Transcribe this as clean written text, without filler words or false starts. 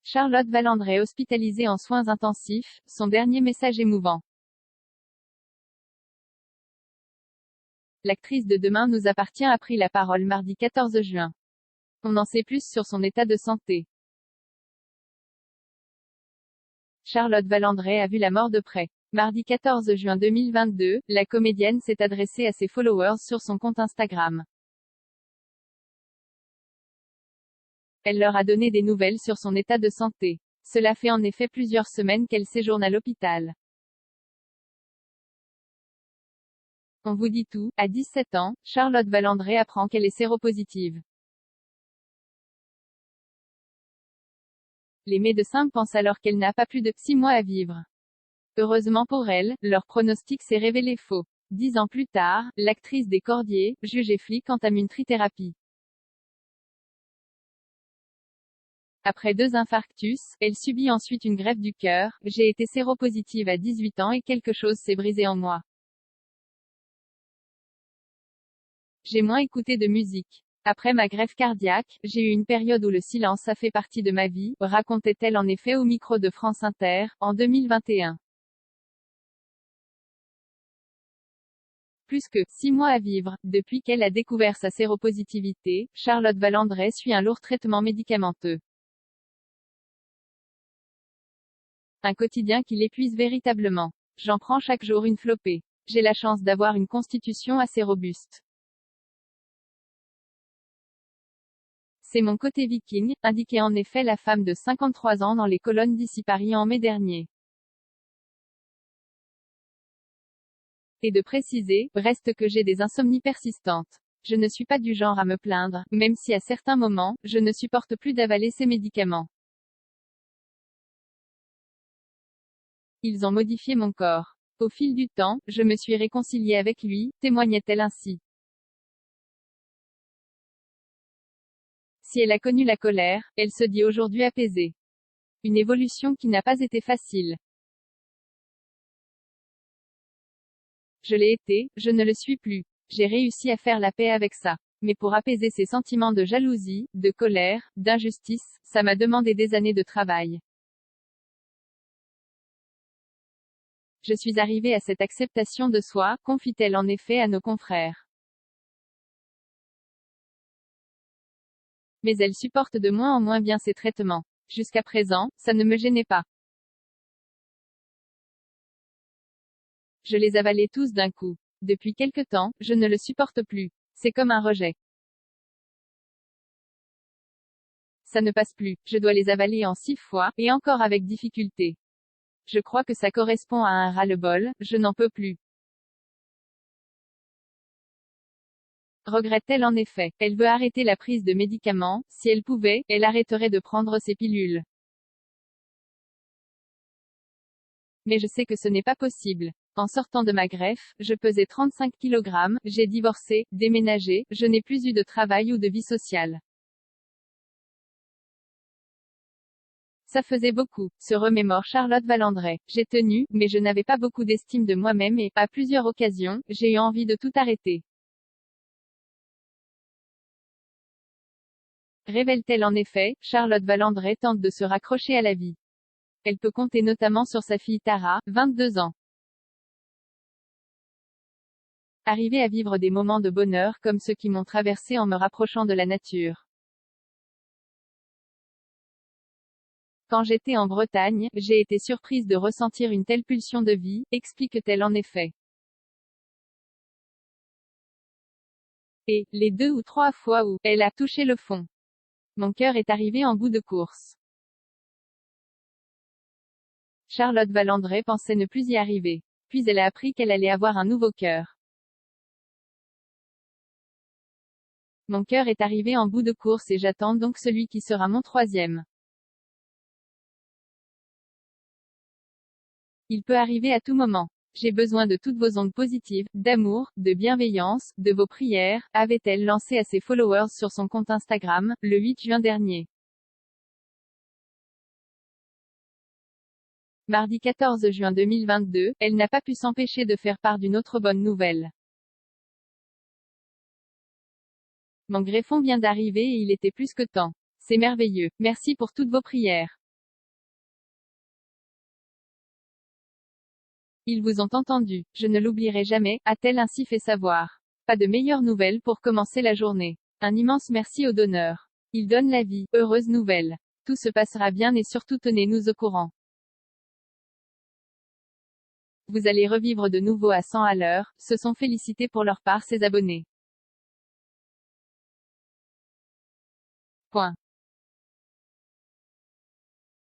Charlotte Valandré hospitalisée en soins intensifs, son dernier message émouvant. L'actrice de Demain nous appartient a pris la parole mardi 14 juin. On en sait plus sur son état de santé. Charlotte Valandré a vu la mort de près. Mardi 14 juin 2022, la comédienne s'est adressée à ses followers sur son compte Instagram. Elle leur a donné des nouvelles sur son état de santé. Cela fait en effet plusieurs semaines qu'elle séjourne à l'hôpital. On vous dit tout, à 17 ans, Charlotte Valandré apprend qu'elle est séropositive. Les médecins pensent alors qu'elle n'a pas plus de 6 mois à vivre. Heureusement pour elle, leur pronostic s'est révélé faux. 10 ans plus tard, l'actrice des Cordiers, jugée flic, entame une trithérapie. Après 2 infarctus, elle subit ensuite une greffe du cœur. J'ai été séropositive à 18 ans et quelque chose s'est brisé en moi. J'ai moins écouté de musique. Après ma greffe cardiaque, j'ai eu une période où le silence a fait partie de ma vie, racontait-elle en effet au micro de France Inter, en 2021. Plus que 6 mois à vivre, depuis qu'elle a découvert sa séropositivité, Charlotte Valandré suit un lourd traitement médicamenteux. Un quotidien qui l'épuise véritablement. J'en prends chaque jour une flopée. J'ai la chance d'avoir une constitution assez robuste. C'est mon côté viking, indiquait en effet la femme de 53 ans dans les colonnes d'Ici Paris en mai dernier. Et de préciser, reste que j'ai des insomnies persistantes. Je ne suis pas du genre à me plaindre, même si à certains moments, je ne supporte plus d'avaler ces médicaments. Ils ont modifié mon corps. Au fil du temps, je me suis réconciliée avec lui, témoignait-elle ainsi. Si elle a connu la colère, elle se dit aujourd'hui apaisée. Une évolution qui n'a pas été facile. Je l'ai été, je ne le suis plus. J'ai réussi à faire la paix avec ça. Mais pour apaiser ces sentiments de jalousie, de colère, d'injustice, ça m'a demandé des années de travail. Je suis arrivée à cette acceptation de soi, confie-t-elle en effet à nos confrères. Mais elle supporte de moins en moins bien ces traitements. Jusqu'à présent, ça ne me gênait pas. Je les avalais tous d'un coup. Depuis quelque temps, je ne le supporte plus. C'est comme un rejet. Ça ne passe plus. Je dois les avaler en 6 fois, et encore avec difficulté. Je crois que ça correspond à un ras-le-bol, je n'en peux plus. Regrette-t-elle en effet. Elle veut arrêter la prise de médicaments, si elle pouvait, elle arrêterait de prendre ses pilules. Mais je sais que ce n'est pas possible. En sortant de ma greffe, je pesais 35 kg, j'ai divorcé, déménagé, je n'ai plus eu de travail ou de vie sociale. Ça faisait beaucoup, se remémore Charlotte Valandré. J'ai tenu, mais je n'avais pas beaucoup d'estime de moi-même et, à plusieurs occasions, j'ai eu envie de tout arrêter. Révèle-t-elle en effet, Charlotte Valandré tente de se raccrocher à la vie. Elle peut compter notamment sur sa fille Tara, 22 ans. Arriver à vivre des moments de bonheur comme ceux qui m'ont traversé en me rapprochant de la nature. Quand j'étais en Bretagne, j'ai été surprise de ressentir une telle pulsion de vie, explique-t-elle en effet. Et, les 2 ou 3 fois où elle a touché le fond. Mon cœur est arrivé en bout de course. Charlotte Valandré pensait ne plus y arriver. Puis elle a appris qu'elle allait avoir un nouveau cœur. Mon cœur est arrivé en bout de course et j'attends donc celui qui sera mon 3e. Il peut arriver à tout moment. J'ai besoin de toutes vos ondes positives, d'amour, de bienveillance, de vos prières, avait-elle lancé à ses followers sur son compte Instagram, le 8 juin dernier. Mardi 14 juin 2022, elle n'a pas pu s'empêcher de faire part d'une autre bonne nouvelle. Mon greffon vient d'arriver et il était plus que temps. C'est merveilleux. Merci pour toutes vos prières. Ils vous ont entendu. Je ne l'oublierai jamais, a-t-elle ainsi fait savoir. Pas de meilleure nouvelle pour commencer la journée. Un immense merci au donneur. Il donne la vie. Heureuse nouvelle. Tout se passera bien et surtout tenez-nous au courant. Vous allez revivre de nouveau à 100 à l'heure, se sont félicités pour leur part ses abonnés. Point.